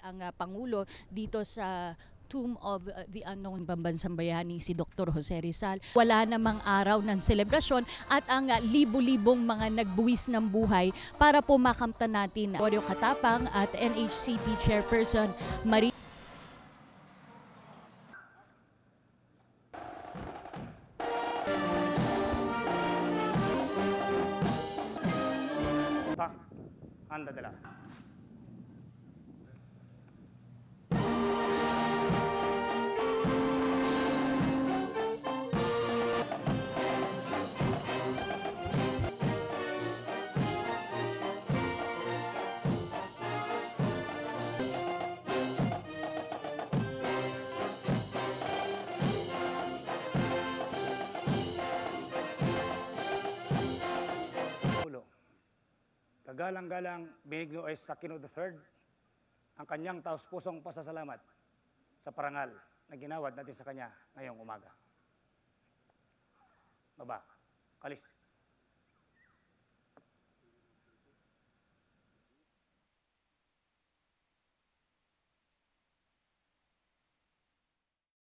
ang Pangulo dito sa Tomb of the Unknown Pambansang Bayani, si Dr. Jose Rizal. Wala namang araw ng selebrasyon at ang libo-libong mga nagbuwis ng buhay para po makamtan natin Oreo Katapang at NHCP Chairperson Marie Anda dala. Kagalang-galang Benigno S. Aquino III, ang kanyang taos-pusong pasasalamat sa parangal na ginawad natin sa kanya ngayong umaga. Baba, kalis.